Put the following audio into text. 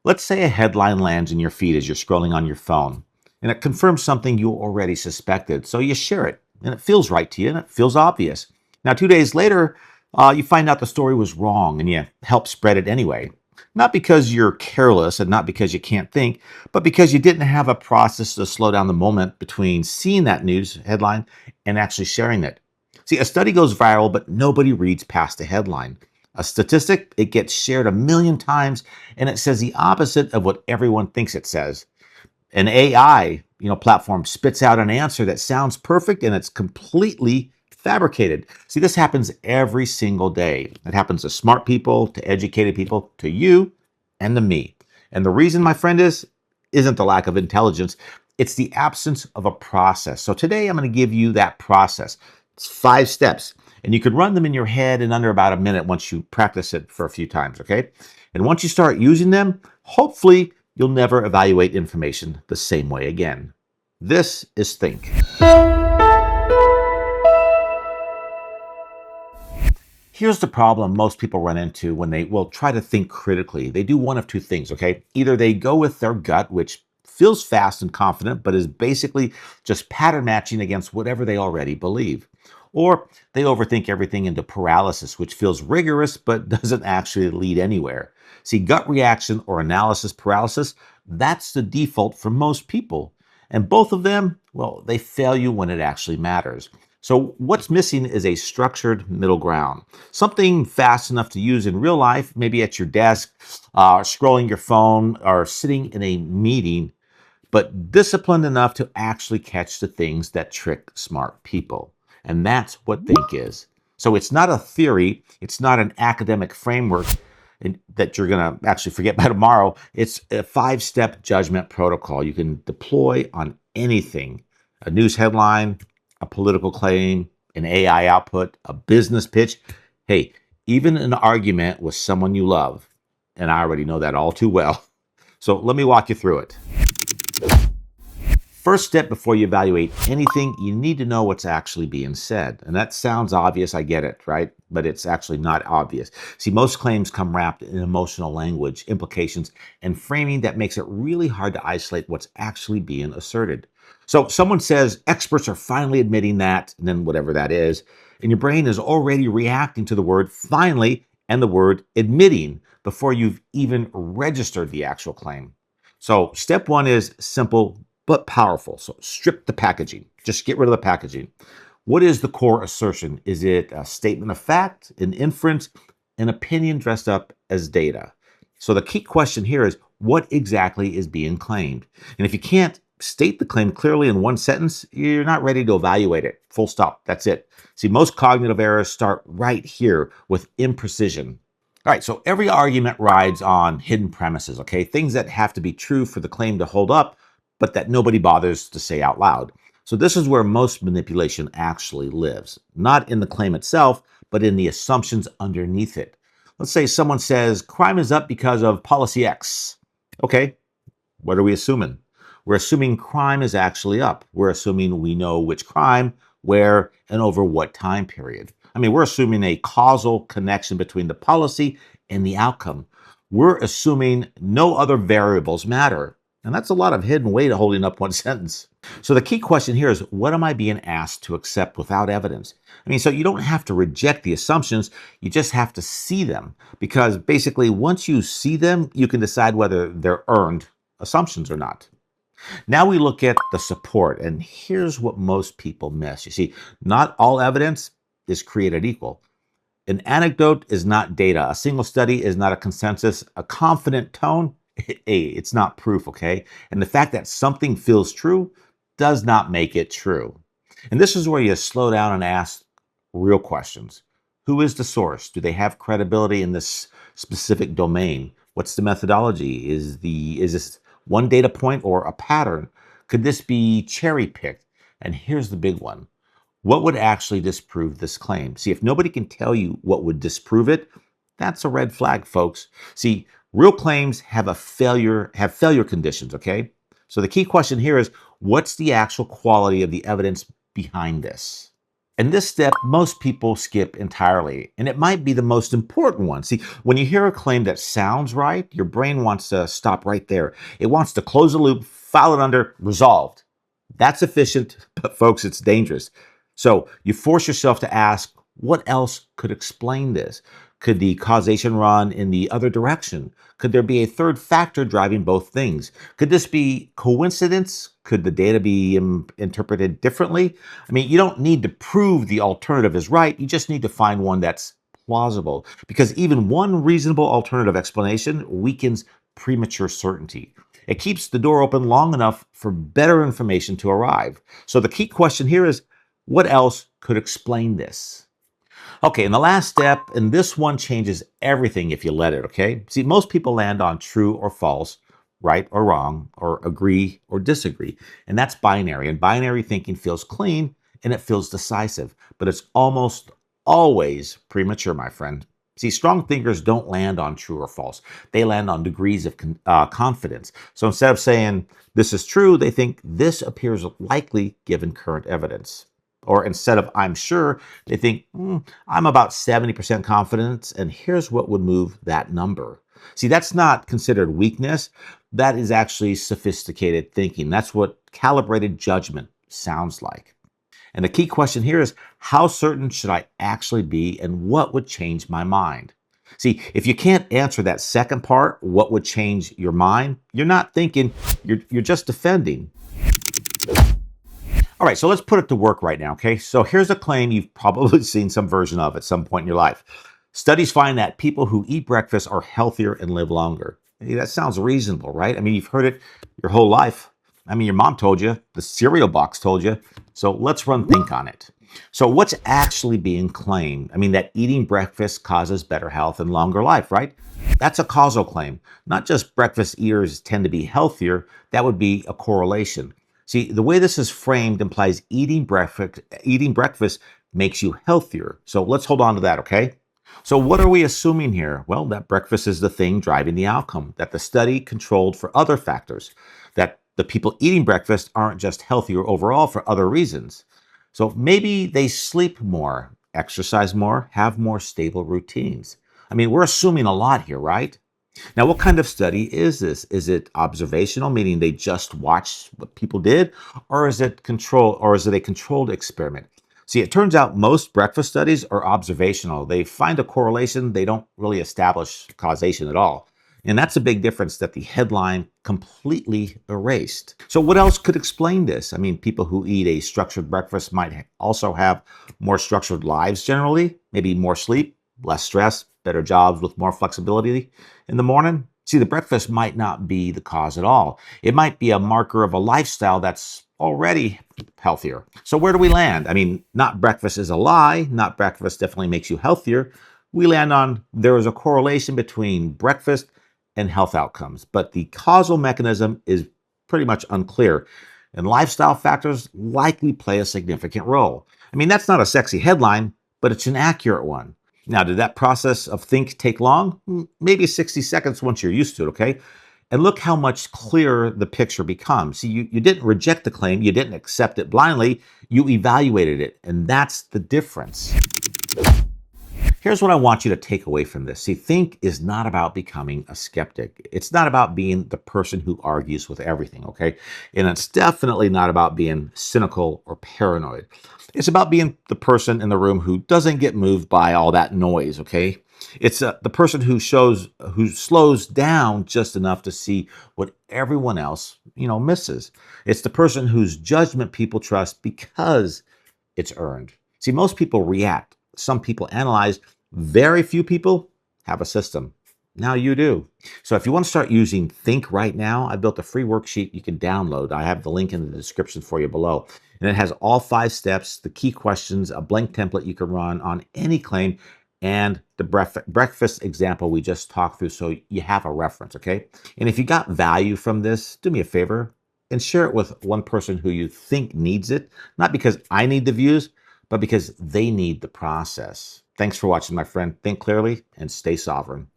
Let's say a headline lands in your feed as you're scrolling on your phone, and it confirms something you already suspected. So you share it, and it feels right to you, and it feels obvious. Now, 2 days later, you find out the story was wrong, and you help spread it anyway. Not because you're careless and not because you can't think, but because you didn't have a process to slow down the moment between seeing that news headline and actually sharing it. See, a study goes viral, but nobody reads past the headline. A statistic, it gets shared a million times and it says the opposite of what everyone thinks it says. An AI, platform spits out an answer that sounds perfect and it's completely fabricated. See, this happens every single day. It happens to smart people, to educated people, to you, and to me. And the reason, my friend, isn't the lack of intelligence, it's the absence of a process. So today I'm going to give you that process. It's 5 steps, and you can run them in your head in under about a minute once you practice it for a few times, okay? And once you start using them, hopefully you'll never evaluate information the same way again. This is Think. Here's the problem most people run into when they try to think critically. They do one of two things, okay? Either they go with their gut, which feels fast and confident, but is basically just pattern matching against whatever they already believe. Or they overthink everything into paralysis, which feels rigorous, but doesn't actually lead anywhere. See, gut reaction or analysis paralysis, that's the default for most people. And both of them, they fail you when it actually matters. So what's missing is a structured middle ground, something fast enough to use in real life, maybe at your desk, scrolling your phone, or sitting in a meeting, but disciplined enough to actually catch the things that trick smart people. And that's what Think is. So it's not a theory, it's not an academic framework that you're going to actually forget by tomorrow. It's a 5-step judgment protocol you can deploy on anything: a news headline, a political claim, an AI output, a business pitch. Hey, even an argument with someone you love. And I already know that all too well. So let me walk you through it. First step before you evaluate anything, you need to know what's actually being said. And that sounds obvious, I get it, right? But it's actually not obvious. See, most claims come wrapped in emotional language, implications, and framing that makes it really hard to isolate what's actually being asserted. So someone says, experts are finally admitting that, and then whatever that is, and your brain is already reacting to the word finally and the word admitting before you've even registered the actual claim. So step 1 is simple but powerful. So strip the packaging. Just get rid of the packaging. What is the core assertion? Is it a statement of fact, an inference, an opinion dressed up as data? So the key question here is, what exactly is being claimed? And if you can't state the claim clearly in one sentence, you're not ready to evaluate it. Full stop. That's it. See, most cognitive errors start right here with imprecision. All right, so every argument rides on hidden premises, okay? Things that have to be true for the claim to hold up, but that nobody bothers to say out loud. So this is where most manipulation actually lives, not in the claim itself, but in the assumptions underneath it. Let's say someone says crime is up because of policy X. Okay, what are we assuming? We're assuming crime is actually up. We're assuming we know which crime, where, and over what time period. I mean, we're assuming a causal connection between the policy and the outcome. We're assuming no other variables matter. And that's a lot of hidden weight holding up one sentence. So the key question here is, what am I being asked to accept without evidence? I mean, so you don't have to reject the assumptions, you just have to see them. Because basically, once you see them, you can decide whether they're earned assumptions or not. Now we look at the support, and here's what most people miss. You see, not all evidence is created equal. An anecdote is not data. A single study is not a consensus. A confident tone, hey, it's not proof, okay? And the fact that something feels true does not make it true. And this is where you slow down and ask real questions. Who is the source? Do they have credibility in this specific domain? What's the methodology? Is this one data point or a pattern? Could this be cherry-picked? And here's the big one. What would actually disprove this claim? See, if nobody can tell you what would disprove it, that's a red flag, folks. See, real claims have failure conditions, okay? So the key question here is, what's the actual quality of the evidence behind this? And this step, most people skip entirely, and it might be the most important one. See, when you hear a claim that sounds right, your brain wants to stop right there. It wants to close the loop, file it under resolved. That's efficient, but folks, it's dangerous. So you force yourself to ask, what else could explain this? Could the causation run in the other direction? Could there be a third factor driving both things? Could this be coincidence? Could the data be interpreted differently? I mean, you don't need to prove the alternative is right. You just need to find one that's plausible, because even one reasonable alternative explanation weakens premature certainty. It keeps the door open long enough for better information to arrive. So the key question here is, what else could explain this? Okay, and the last step, and this one changes everything if you let it, okay? See, most people land on true or false, right or wrong, or agree or disagree. And that's binary. And binary thinking feels clean and it feels decisive, but it's almost always premature, my friend. See, strong thinkers don't land on true or false. They land on degrees of confidence. So instead of saying this is true, they think this appears likely given current evidence. Or instead of I'm sure, they think I'm about 70% confident, and here's what would move that number. See, that's not considered weakness. That is actually sophisticated thinking. That's what calibrated judgment sounds like. And the key question here is, how certain should I actually be, and what would change my mind? See, if you can't answer that second part, what would change your mind, you're not thinking, you're just defending. All right, so let's put it to work right now, okay? So here's a claim you've probably seen some version of at some point in your life. Studies find that people who eat breakfast are healthier and live longer. Hey, that sounds reasonable, right? I mean, you've heard it your whole life. I mean, your mom told you, the cereal box told you. So let's run think on it. So what's actually being claimed? I mean, that eating breakfast causes better health and longer life, right? That's a causal claim. Not just breakfast eaters tend to be healthier. That would be a correlation. See, the way this is framed implies eating breakfast makes you healthier. So let's hold on to that, okay? So what are we assuming here? Well, that breakfast is the thing driving the outcome, that the study controlled for other factors, that the people eating breakfast aren't just healthier overall for other reasons. So maybe they sleep more, exercise more, have more stable routines. I mean, we're assuming a lot here, right? Now, what kind of study is this? Is it observational, meaning they just watched what people did, or is it a controlled experiment? See, it turns out most breakfast studies are observational. They find a correlation, they don't really establish causation at all. And that's a big difference that the headline completely erased. So what else could explain this? I mean, people who eat a structured breakfast might also have more structured lives generally, maybe more sleep, less stress, better jobs with more flexibility in the morning. See, the breakfast might not be the cause at all. It might be a marker of a lifestyle that's already healthier. So where do we land? I mean, not breakfast is a lie. Not breakfast definitely makes you healthier. We land on there is a correlation between breakfast and health outcomes, but the causal mechanism is pretty much unclear. And lifestyle factors likely play a significant role. I mean, that's not a sexy headline, but it's an accurate one. Now, did that process of think take long? Maybe 60 seconds once you're used to it, okay? And look how much clearer the picture becomes. See, you didn't reject the claim, you didn't accept it blindly, you evaluated it, and that's the difference. Here's what I want you to take away from this. See, think is not about becoming a skeptic. It's not about being the person who argues with everything, okay? And it's definitely not about being cynical or paranoid. It's about being the person in the room who doesn't get moved by all that noise, okay? It's the person who slows down just enough to see what everyone else, misses. It's the person whose judgment people trust because it's earned. See, most people react. Some people analyze. Very few people have a system. Now you do. So if you want to start using Think right now, I built a free worksheet you can download. I have the link in the description for you below. And it has all 5 steps, the key questions, a blank template you can run on any claim, and the breakfast example we just talked through, so you have a reference, okay? And if you got value from this, do me a favor and share it with one person who you think needs it, not because I need the views, but because they need the process. Thanks for watching, my friend. Think clearly and stay sovereign.